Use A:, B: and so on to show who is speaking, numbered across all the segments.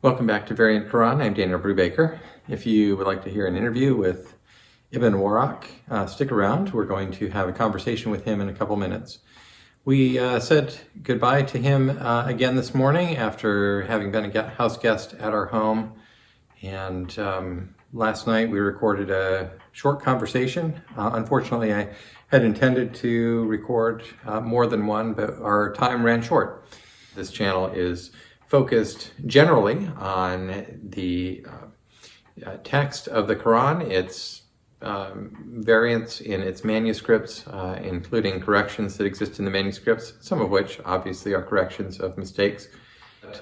A: Welcome back to Variant Quran. I'm Daniel Brubaker. If you would like to hear an interview with Ibn Warraq, stick around. We're going to have a conversation with him in a couple minutes. We said goodbye to him again this morning after having been a house guest at our home. And last night we recorded a short conversation. Unfortunately, I had intended to record more than one, but our time ran short. This channel is focused generally on the text of the Quran, its variants in its manuscripts, including corrections that exist in the manuscripts, some of which obviously are corrections of mistakes.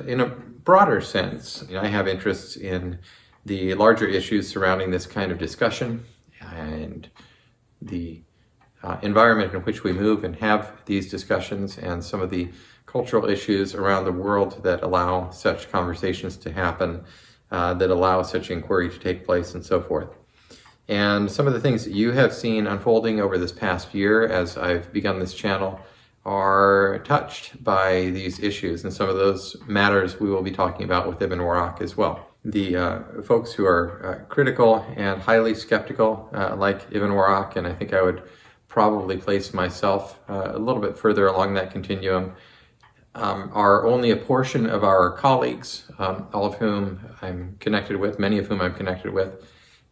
A: In a broader sense, I have interests in the larger issues surrounding this kind of discussion and the environment in which we move and have these discussions, and some of the cultural issues around the world that allow such conversations to happen, that allow such inquiry to take place, and so forth. And some of the things that you have seen unfolding over this past year as I've begun this channel are touched by these issues, and some of those matters we will be talking about with Ibn Warraq as well. The folks who are critical and highly skeptical, like Ibn Warraq, and I think I would probably place myself a little bit further along that continuum, are only a portion of our colleagues, all of whom I'm connected with, many of whom I'm connected with.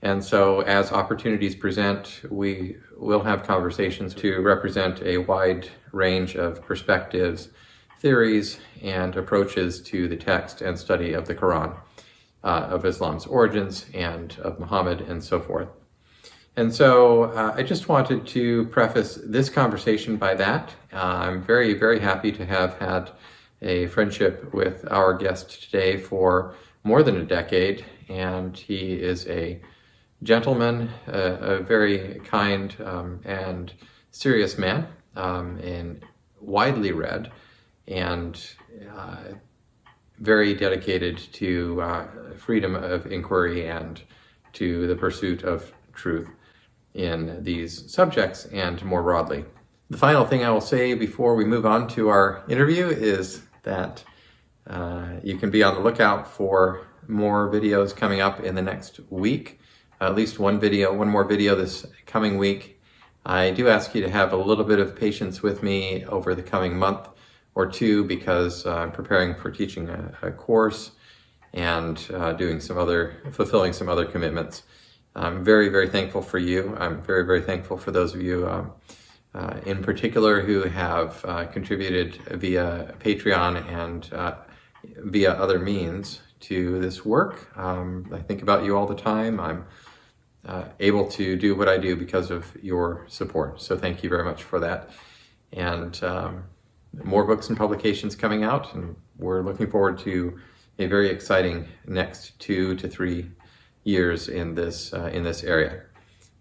A: And so as opportunities present, we will have conversations to represent a wide range of perspectives, theories, and approaches to the text and study of the Quran, of Islam's origins, and of Muhammad, and so forth. And so I just wanted to preface this conversation by that. I'm very, very happy to have had a friendship with our guest today for more than a decade, and he is a gentleman, a very kind and serious man, and widely read, and very dedicated to freedom of inquiry and to the pursuit of truth in these subjects and more broadly. The final thing I will say before we move on to our interview is that you can be on the lookout for more videos coming up in the next week, at least one more video this coming week. I do ask you to have a little bit of patience with me over the coming month or two, because I'm preparing for teaching a course and fulfilling some other commitments. I'm very, very thankful for you. I'm very, very thankful for those of you in particular who have contributed via Patreon and via other means to this work. I think about you all the time. I'm able to do what I do because of your support. So thank you very much for that. And more books and publications coming out, and we're looking forward to a very exciting next 2 to 3 years in this area.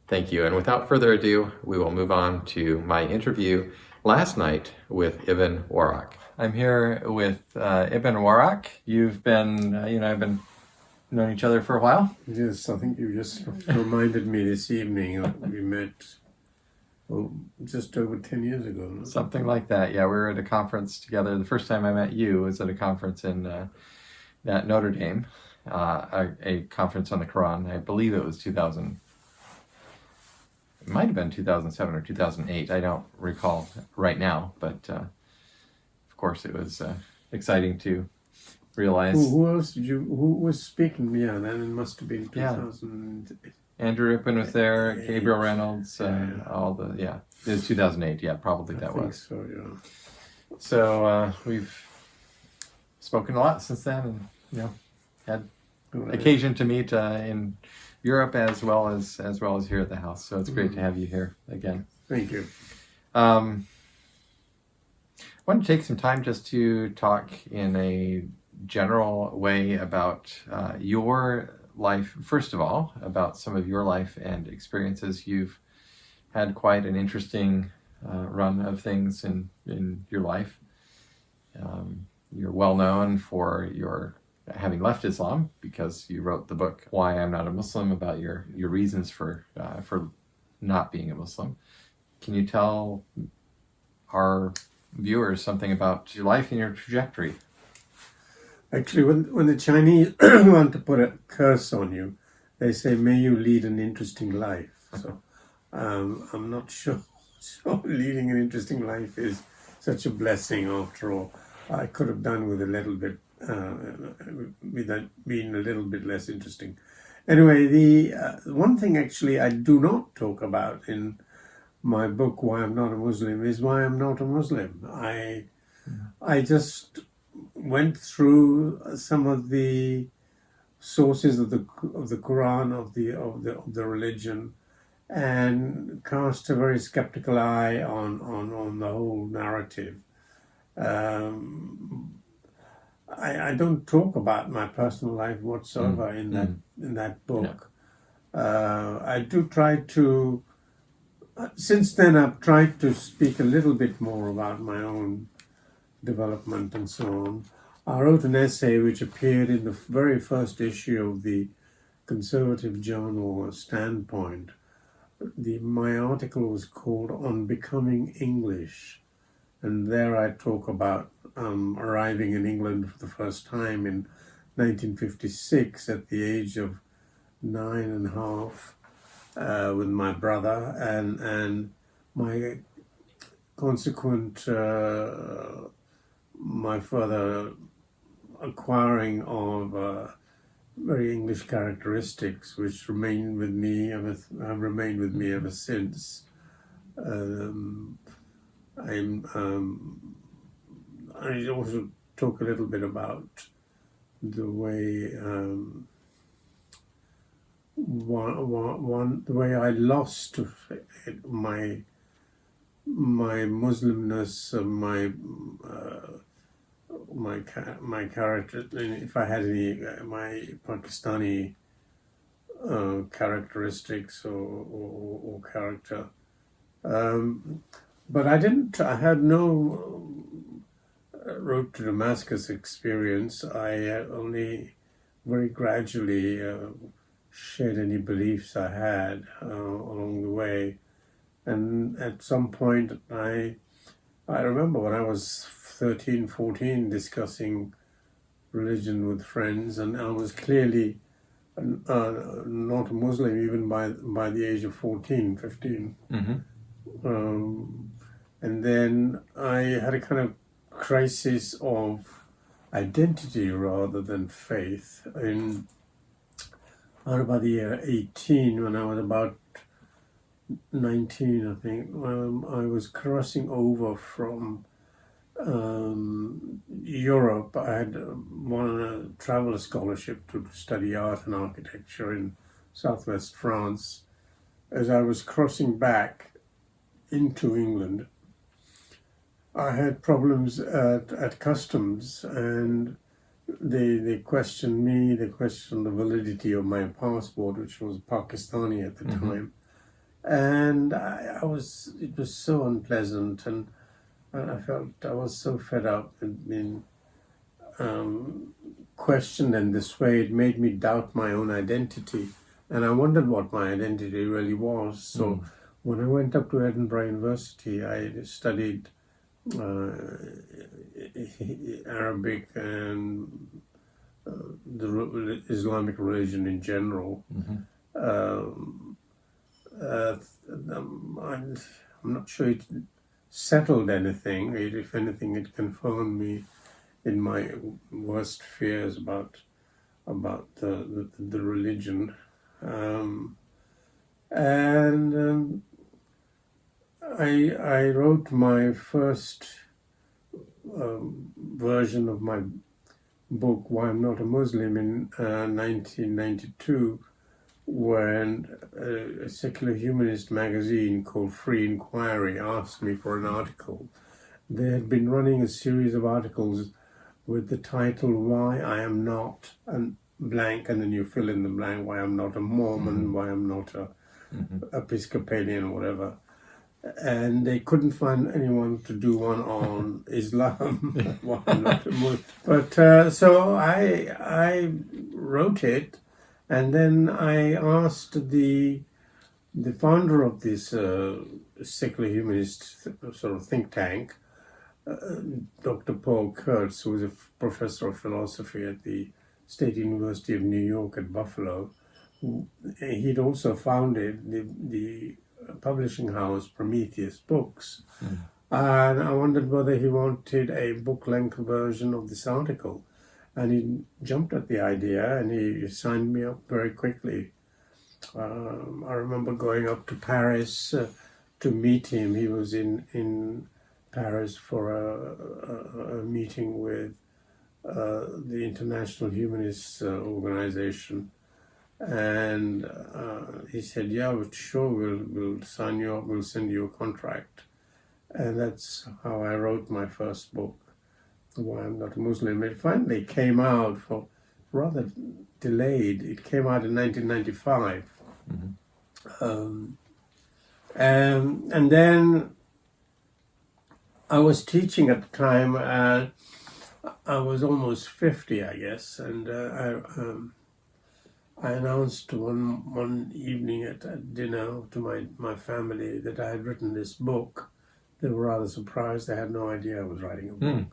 A: Thank you. And without further ado, we will move on to my interview last night with Ibn Warraq. I'm here with Ibn Warraq. You've been, I've been known each other for a while.
B: Yes, I think you just reminded me this evening that we met just over 10 years ago. No?
A: Something like that. Yeah, we were at a conference together. The first time I met you was at a conference in at Notre Dame. A conference on the Quran. I believe it was 2000. It might have been 2007 or 2008. I don't recall right now, but of course it was exciting to realize.
B: Who else who was speaking? Yeah, then it must have been 2000.
A: Andrew Rippon was there, Gabriel Reynolds, it was 2008. Yeah, probably that was.
B: So yeah.
A: So we've spoken a lot since then, and had occasion to meet in Europe as well as here at the house. So it's great to have you here again.
B: Thank you.
A: I want to take some time just to talk in a general way about your life. First of all, about some of your life and experiences. You've had quite an interesting run of things in your life. You're well known for your having left Islam, because you wrote the book Why I'm Not a Muslim, about your reasons for not being a Muslim. Can you tell our viewers something about your life and your trajectory?
B: Actually, when the Chinese want to put a curse on you, they say, "May you lead an interesting life." So I'm not sure. So leading an interesting life is such a blessing after all. I could have done with a little bit, with that being a little bit less interesting. Anyway, the one thing actually I do not talk about in my book, Why I'm Not a Muslim, is why I'm not a Muslim. I just went through some of the sources of the Quran, of the religion, and cast a very skeptical eye on the whole narrative. I don't talk about my personal life whatsoever in that book. I do try to. Since then, I've tried to speak a little bit more about my own development and so on. I wrote an essay which appeared in the very first issue of the conservative journal Standpoint. My article was called On Becoming English, and there I talk about arriving in England for the first time in 1956 at the age of 9.5 with my brother, and my consequent my further acquiring of very English characteristics, which have remained with me ever since. I also talk a little bit about the way the way I lost my Muslimness, my character, if I had any my Pakistani characteristics or character, but I had no road to Damascus experience. I only very gradually shed any beliefs I had along the way, and at some point I remember when I was 13, 14, discussing religion with friends, and I was clearly not a Muslim even by the age of 14, 15. And then I had a kind of crisis of identity rather than faith in about the year 18, when I was about 19, I think. I was crossing over from Europe. I had won a travel scholarship to study art and architecture in southwest France. As I was crossing back into England, I had problems at customs, and they questioned me. They questioned the validity of my passport, which was Pakistani at the time, and it was so unpleasant, and I felt I was so fed up with being questioned in this way. It made me doubt my own identity, and I wondered what my identity really was. So when I went up to Edinburgh University, I studied Arabic and the Islamic religion in general. I'm not sure it settled anything. If anything, it confirmed me in my worst fears about the religion. I wrote my first version of my book, Why I'm Not a Muslim, in 1992, when a secular humanist magazine called Free Inquiry asked me for an article. They had been running a series of articles with the title, Why I Am Not a blank, and then you fill in the blank, why I'm not a Mormon, why I'm not a Episcopalian or whatever. And they couldn't find anyone to do one on Islam. Why I'm not a Muslim. But so I wrote it, and then I asked the founder of this secular humanist sort of think tank Dr. Paul Kurtz, who was a professor of philosophy at the State University of New York at Buffalo. He'd also founded the publishing house Prometheus Books. And I wondered whether he wanted a book-length version of this article. And he jumped at the idea and he signed me up very quickly. I remember going up to Paris to meet him. He was in Paris for a meeting with the International Humanist Organization. And he said, yeah, sure, we'll sign you up, we'll send you a contract. And that's how I wrote my first book, Why I'm Not a Muslim. It finally came out, for rather delayed. It came out in 1995. And then I was teaching at the time, and I was almost 50, I guess, and I announced one evening at dinner to my family that I had written this book. They were rather surprised. They had no idea I was writing a book.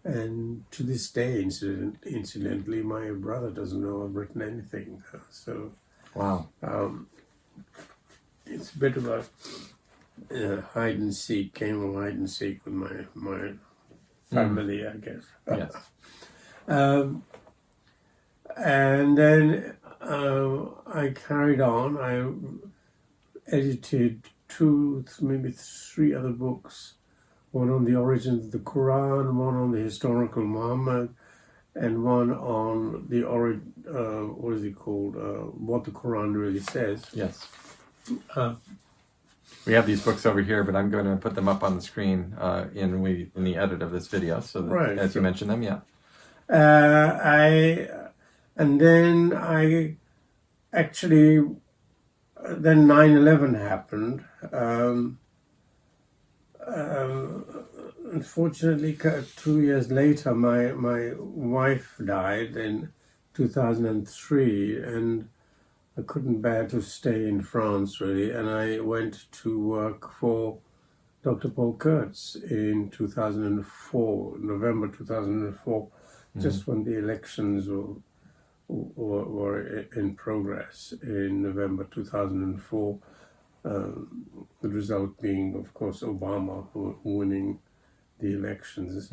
B: And to this day, incidentally, my brother doesn't know I've written anything. So,
A: wow,
B: it's a bit of a hide and seek, game of hide and seek with my family, I guess.
A: yes.
B: And then I carried on. I edited 2, maybe 3 other books. One on the origins of the Quran, one on the historical Muhammad, and one on the what is it called? What the Quran really says.
A: Yes. We have these books over here, but I'm going to put them up on the screen in the edit of this video, so that,
B: Right.
A: as you mentioned them, yeah.
B: And then I actually, then 9/11 happened. Unfortunately, 2 years later, my wife died in 2003, and I couldn't bear to stay in France, really, and I went to work for Dr. Paul Kurtz in 2004, November 2004, just when the elections were in progress in November 2004. The result being, of course, Obama winning the elections.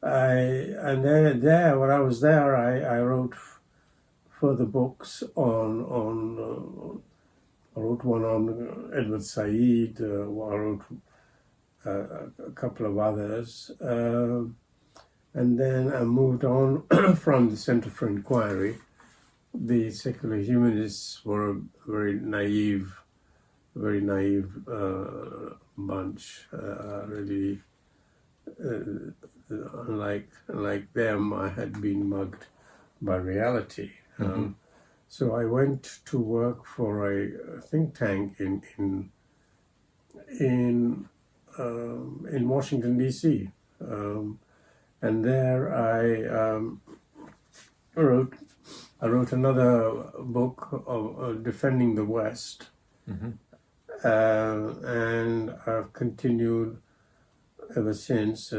B: And then when I was there, I wrote further books on I wrote one on Edward Said. I wrote a couple of others, and then I moved on from the Center for Inquiry. The secular humanists were a very naive bunch. Really, unlike them, I had been mugged by reality. So I went to work for a think tank in Washington D.C. And there I wrote another book of defending the West. And I've continued ever since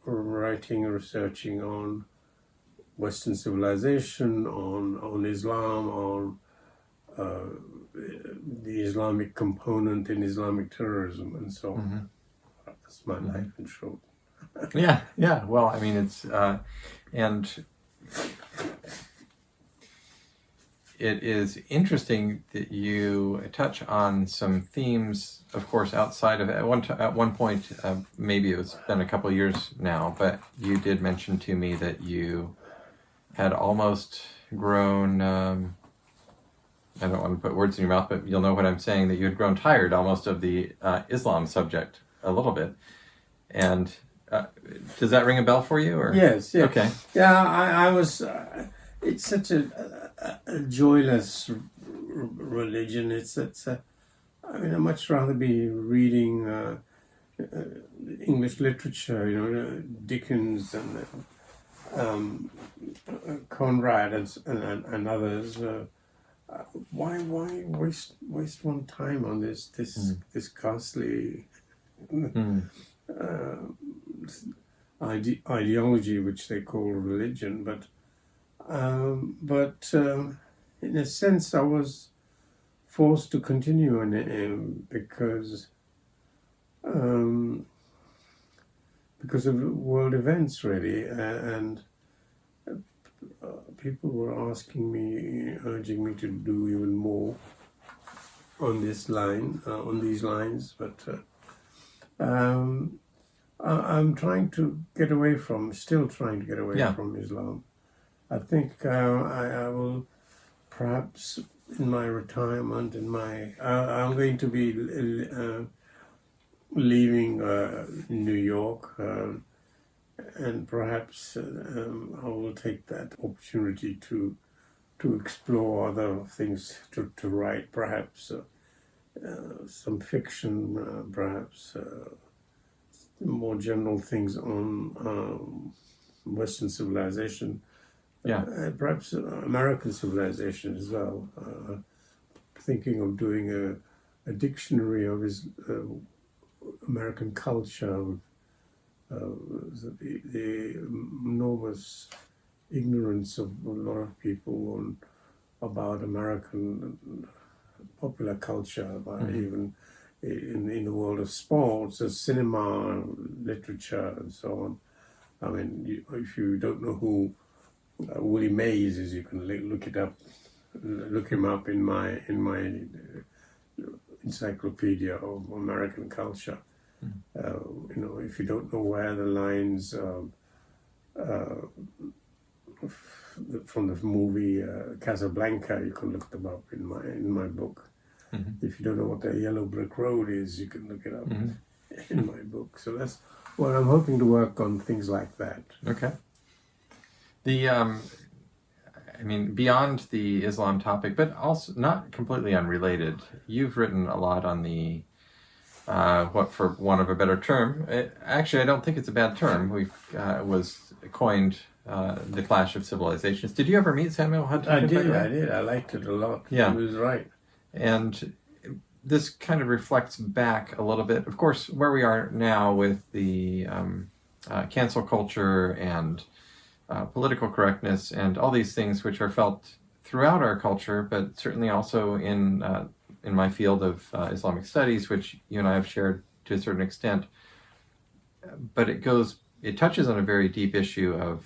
B: writing and researching on Western civilization, on Islam, on the Islamic component in Islamic terrorism, and so on. That's my life in short.
A: Yeah. Well, I mean, it's and it is interesting that you touch on some themes, of course, outside of at one point, maybe it's been a couple of years now, but you did mention to me that you had almost grown, I don't want to put words in your mouth, but you'll know what I'm saying, that you had grown tired almost of the Islam subject a little bit. And does that ring a bell for you? Or?
B: Yes.
A: Okay.
B: Yeah, I was, it's such a joyless religion. It's I mean, I'd much rather be reading English literature, Dickens and Conrad and others. Why waste one time on this ghastly ideology which they call religion, but in a sense I was forced to continue because of world events, really, and people were asking me, urging me to do even more on this line, on these lines, but I'm trying to get away from, still trying to get away from Islam. I think I will perhaps in my retirement, I'm going to be leaving New York, and perhaps I will take that opportunity to explore other things to write, perhaps some fiction, perhaps more general things on Western civilization, perhaps American civilization as well. Thinking of doing a dictionary of American culture, the enormous ignorance of a lot of people about American popular culture, about even in the world of sports, cinema, literature, and so on. I mean, if you don't know who Willie Mays is, you can look it up, look him up in my encyclopedia of American culture. If you don't know where the lines from the movie Casablanca, you can look them up in my book. If you don't know what the Yellow Brick Road is, you can look it up in my book. So that's what I'm hoping to work on, things like that.
A: Okay. I mean, beyond the Islam topic, but also not completely unrelated, you've written a lot on the what, for want of a better term, actually I don't think it's a bad term, was coined the clash of civilizations. Did you ever meet Samuel Huntington?
B: I did. I liked it a lot.
A: Yeah.
B: He was right.
A: And this kind of reflects back a little bit, of course, where we are now with the cancel culture and political correctness and all these things which are felt throughout our culture, but certainly also in my field of Islamic studies, which you and I have shared to a certain extent. But it touches on a very deep issue of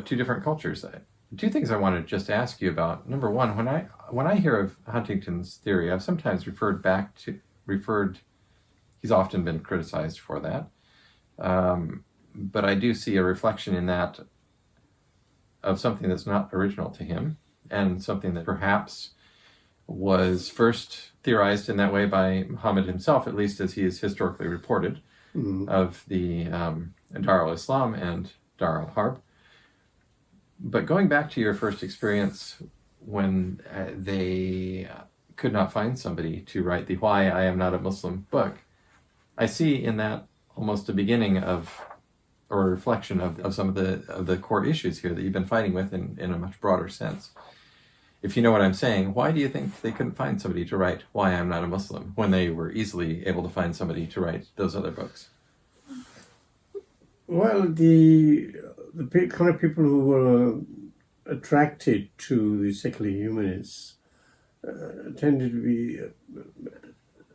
A: two different cultures. Two things I want to just ask you about. Number one, when I hear of Huntington's theory, I've sometimes he's often been criticized for that. But I do see a reflection in that of something that's not original to him, and something that perhaps was first theorized in that way by Muhammad himself, at least as he is historically reported, of the Dar al-Islam and Dar al-Harb. But going back to your first experience when they could not find somebody to write the Why I Am Not a Muslim book, I see in that almost a beginning of, or a reflection of some of the core issues here that you've been fighting with in a much broader sense. If you know what I'm saying, why do you think they couldn't find somebody to write Why I'm Not a Muslim when they were easily able to find somebody to write those other books?
B: Well, the kind of people who were attracted to the secular humanists tended to be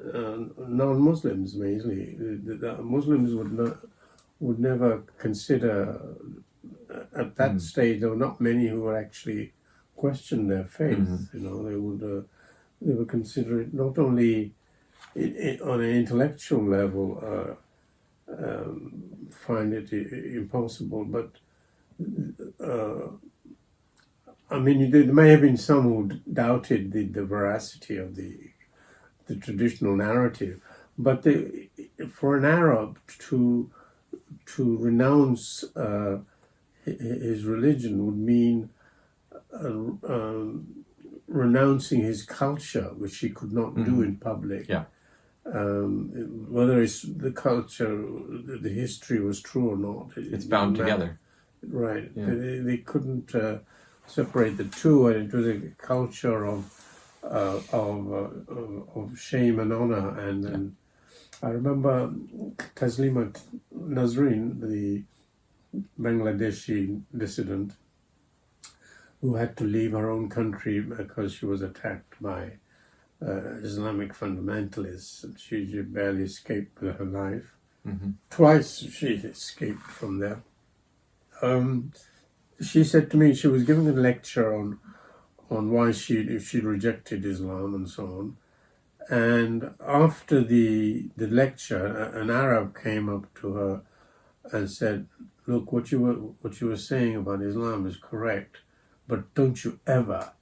B: non-Muslims mainly. The Muslims would never consider at that stage. There were not many who would actually question their faith. They would consider it not only on an intellectual level, find it impossible, but there may have been some who doubted the veracity of the traditional narrative, but for an Arab to renounce his religion would mean renouncing his culture, which he could not do in public.
A: Yeah.
B: Whether it's the culture, the history was true or not,
A: it's bound together.
B: Right.
A: Yeah.
B: They couldn't separate the two, and it was a culture of shame and honor, and I remember Taslima Nasreen, the Bangladeshi dissident, who had to leave her own country because she was attacked by Islamic fundamentalists. She barely escaped with her life.
A: Mm-hmm.
B: Twice she escaped from there. She said to me, she was giving a lecture on why she rejected Islam and so on. And after the lecture, an Arab came up to her and said, "Look, what you were saying about Islam is correct, but don't you ever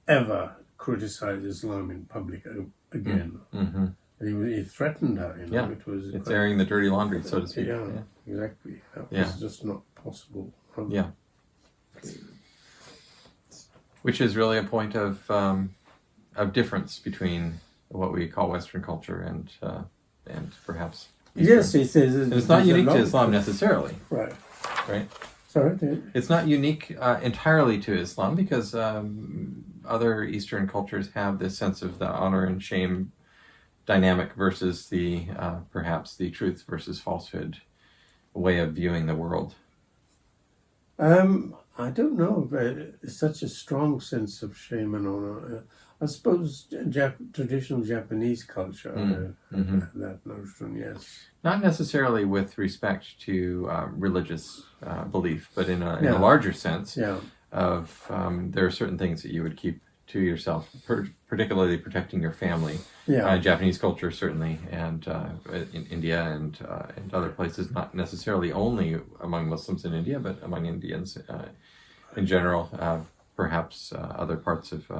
B: criticize Islam in public again."
A: Mm-hmm.
B: And he threatened her.
A: Yeah, it's airing the dirty laundry, so to speak.
B: Yeah, exactly. That was just not possible.
A: Yeah. Which is really a point of difference between what we call Western culture and perhaps Eastern.
B: Yes, it is.
A: And it's not unique to Islam necessarily.
B: Right.
A: Right.
B: Sorry.
A: It's not unique entirely to Islam, because other Eastern cultures have this sense of the honor and shame dynamic versus the perhaps the truth versus falsehood way of viewing the world.
B: I don't know. It's such a strong sense of shame and honor. I suppose traditional Japanese culture had that notion, yes.
A: Not necessarily with respect to religious belief, but in a larger sense of there are certain things that you would keep to yourself, particularly protecting your family. Japanese culture certainly, and in India and other places, not necessarily only among Muslims in India, but among Indians in general. Perhaps other parts of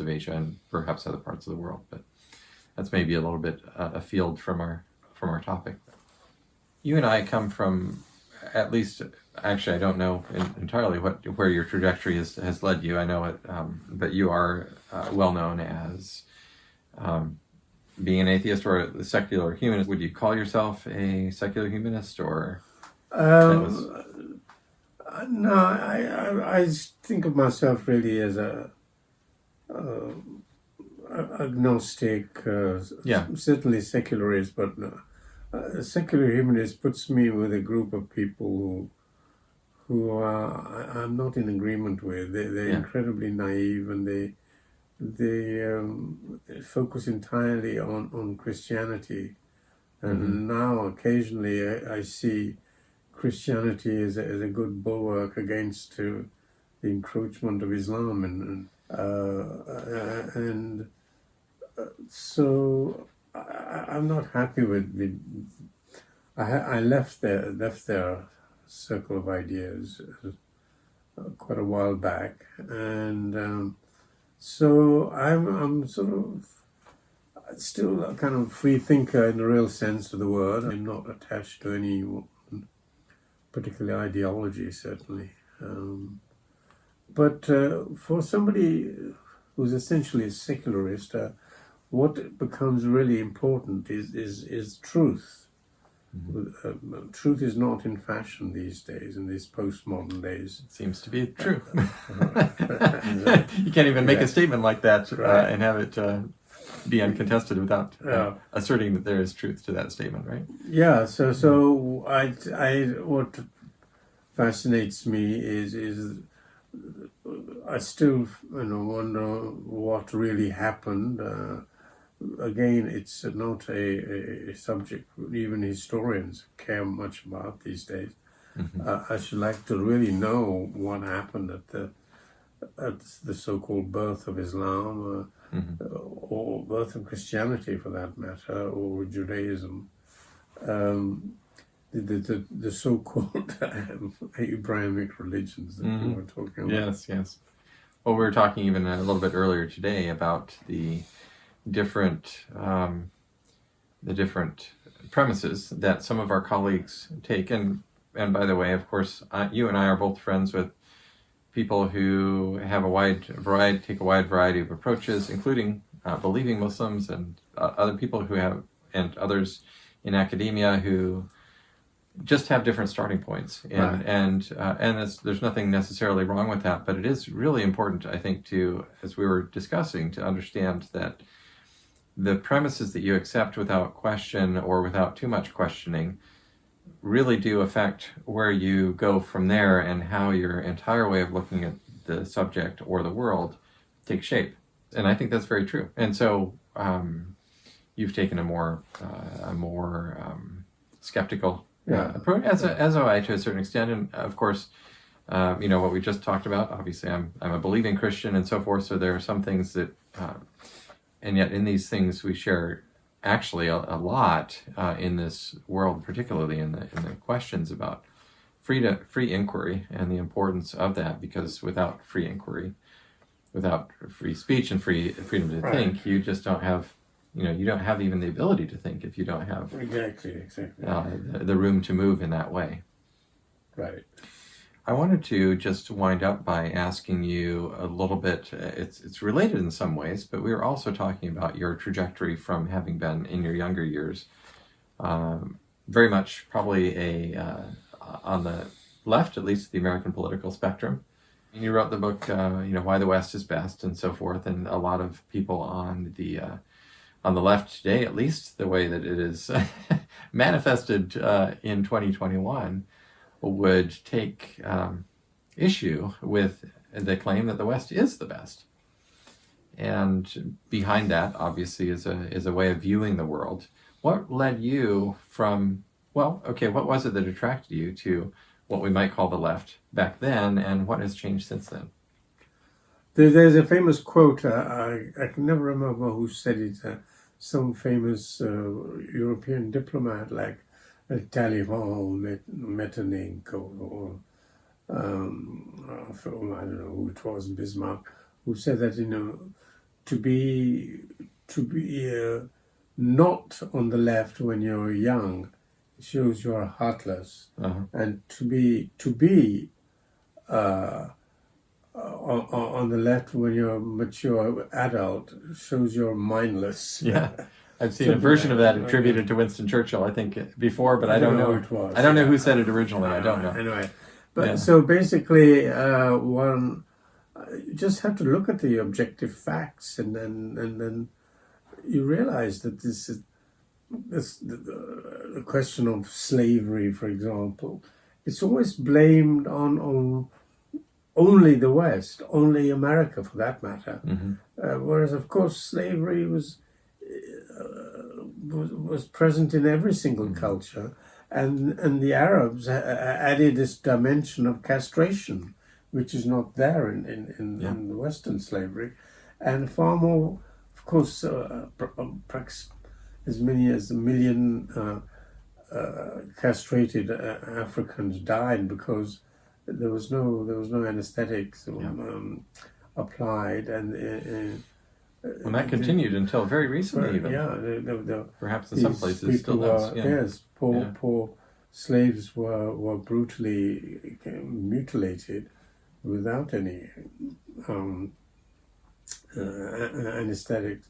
A: Asia and perhaps other parts of the world, but that's maybe a little bit afield from our topic. You and I come from, at least, actually I don't know entirely where your trajectory has led you. I know it, but you are well known as being an atheist or a secular humanist. Would you call yourself a secular humanist, or?
B: No, I think of myself really as a agnostic, certainly secularist, but a secular humanist puts me with a group of people who I'm not in agreement with. They're incredibly naive, and they focus entirely on Christianity. And now occasionally I see Christianity is a good bulwark against the encroachment of Islam, and so I'm not happy with the. I left their circle of ideas quite a while back, and so I'm sort of still a kind of free thinker in the real sense of the word. I'm not attached to any particular ideology, certainly. But for somebody who's essentially a secularist, what becomes really important is truth. Truth is not in fashion these days, in these postmodern days.
A: It seems to be true. You can't even make a statement like that and have it be uncontested without asserting that there is truth to that statement, right?
B: Yeah. So I what fascinates me is I still wonder what really happened. Again, it's not a subject even historians care much about these days. I should like to really know what happened at the so-called birth of Islam, or birth of Christianity, for that matter, or Judaism. The so-called Abrahamic religions that we were talking about.
A: Yes. Well, we were talking even a little bit earlier today about the different premises that some of our colleagues take, and by the way, of course, you and I are both friends with people who have take a wide variety of approaches, including believing Muslims and other people who have, and others in academia who just have different starting points, and there's nothing necessarily wrong with that, but it is really important, I think, to, as we were discussing, to understand that the premises that you accept without question or without too much questioning really do affect where you go from there and how your entire way of looking at the subject or the world takes shape. And I think that's very true. And so you've taken a more skeptical approach, as I to a certain extent. And of course, what we just talked about, obviously I'm a believing Christian and so forth, so there are some things that, and yet in these things we share actually a lot in this world, particularly in the questions about free inquiry and the importance of that, because without free inquiry, without free speech and freedom to think, you just don't have, you don't have even the ability to think if you don't have
B: exactly
A: the room to move in that way.
B: Right.
A: I wanted to just wind up by asking you a little bit, it's related in some ways, but we were also talking about your trajectory from having been in your younger years, very much probably on the left, at least the American political spectrum. And you wrote the book, Why the West is Best and so forth, and a lot of people on the left today, at least the way that it is manifested in 2021, would take issue with the claim that the West is the best. And behind that, obviously, is a way of viewing the world. What led you from, what was it that attracted you to what we might call the left back then, and what has changed since then?
B: There's a famous quote, I can never remember who said it, some famous European diplomat like Talleyrand, Metternich, or I don't know who it was, Bismarck, who said that to be not on the left when you're young shows you're heartless, and to be on the left when you're a mature adult shows you're mindless.
A: Yeah. I've seen a version of that attributed to Winston Churchill, I think, before, but I don't know.
B: It was.
A: I don't know who said it originally. I don't know.
B: Anyway, but so basically, one just have to look at the objective facts, and then you realize that this the question of slavery, for example, it's always blamed on only the West, only America, for that matter. Whereas, of course, slavery was present in every single culture, and the Arabs added this dimension of castration, which is not there in the Western slavery, and far more, of course, perhaps as many as 1 million castrated Africans died because there was no anesthetics applied, and
A: that continued until very recently, even. Perhaps in some places still does.
B: Yes, poor slaves were brutally mutilated without any anesthetics,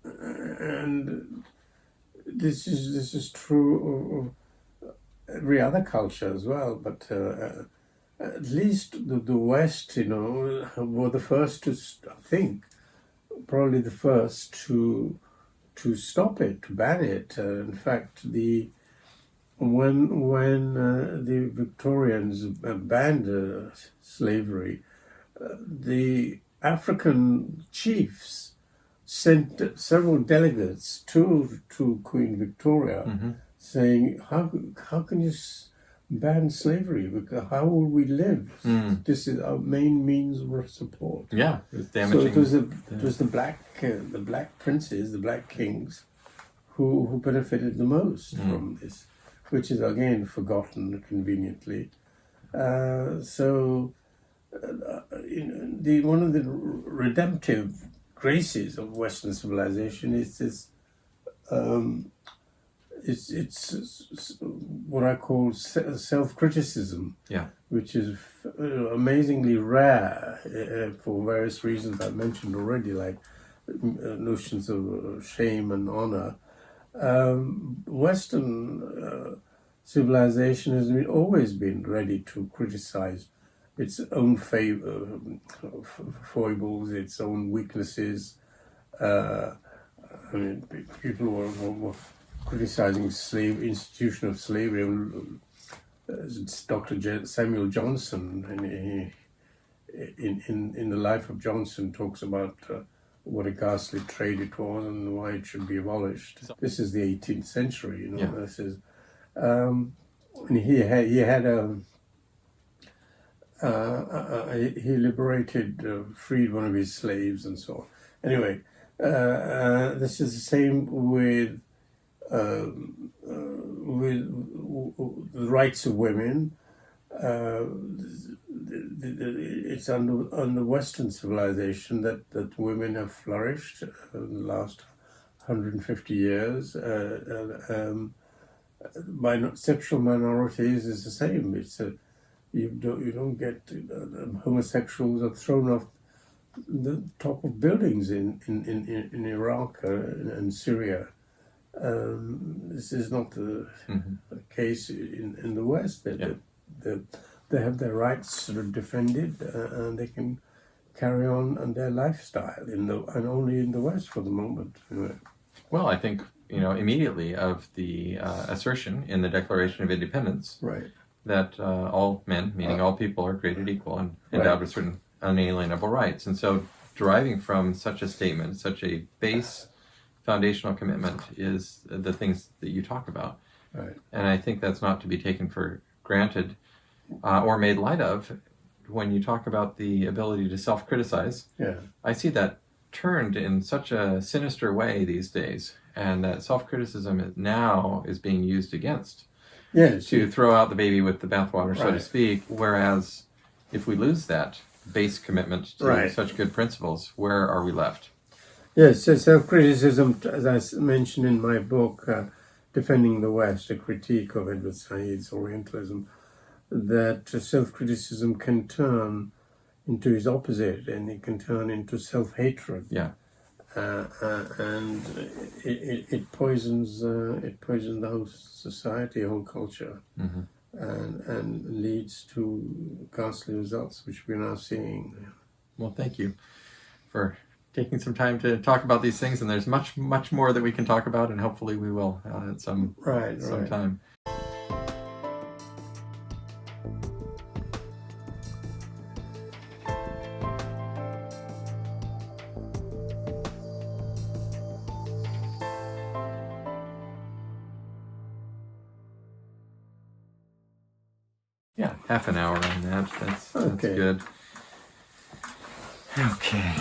B: and this is true of every other culture as well. But at least the West, were the first to, I think, probably the first to stop it, to ban it. In fact, when the Victorians banned slavery, the African chiefs sent several delegates to Queen Victoria, saying, "How can you ban slavery? Because how will we live? This is our main means of support."
A: Yeah, it was damaging.
B: So it was the black princes, the black kings, who benefited the most from this, which is again forgotten conveniently. One of the redemptive graces of Western civilization is this. It's what I call self-criticism, which is amazingly rare for various reasons I mentioned already, like notions of shame and honor. Western civilization has always been ready to criticize its own foibles, its own weaknesses, I mean, people were criticizing institution of slavery. It's Dr. Samuel Johnson, and in the life of Johnson talks about what a ghastly trade it was and why it should be abolished. This is the 18th century, you know.
A: Yeah.
B: This is, and he liberated, freed one of his slaves, and so on. Anyway, this is the same with the rights of women. It's under Western civilization that women have flourished in the last 150 years. Sexual minorities is the same. You don't get homosexuals are thrown off the top of buildings in Iraq and Syria. This is not the case in the West. They have their rights sort of defended, and they can carry on their lifestyle and only in the West for the moment. Anyway.
A: Well, I think immediately of the assertion in the Declaration of Independence,
B: right,
A: that all men, meaning all people, are created equal and endowed with certain unalienable rights. And so, deriving from such a statement, such a base foundational commitment, is the things that you talk about.
B: Right.
A: And I think that's not to be taken for granted or made light of when you talk about the ability to self-criticize.
B: Yeah.
A: I see that turned in such a sinister way these days, and that self-criticism now is being used against.
B: Yes.
A: To throw out the baby with the bathwater, so to
B: Right.
A: speak, whereas if we lose that base commitment to such good principles, where are we left?
B: Yes, so self-criticism, as I mentioned in my book, Defending the West, a critique of Edward Said's Orientalism, that self-criticism can turn into his opposite, and it can turn into self-hatred.
A: Yeah.
B: And it poisons the whole society, whole culture, and leads to ghastly results, which we're now seeing.
A: Well, thank you for taking some time to talk about these things, and there's much more that we can talk about, and hopefully we will at some time. Yeah, half an hour on that. That's
B: Okay.
A: good. Okay.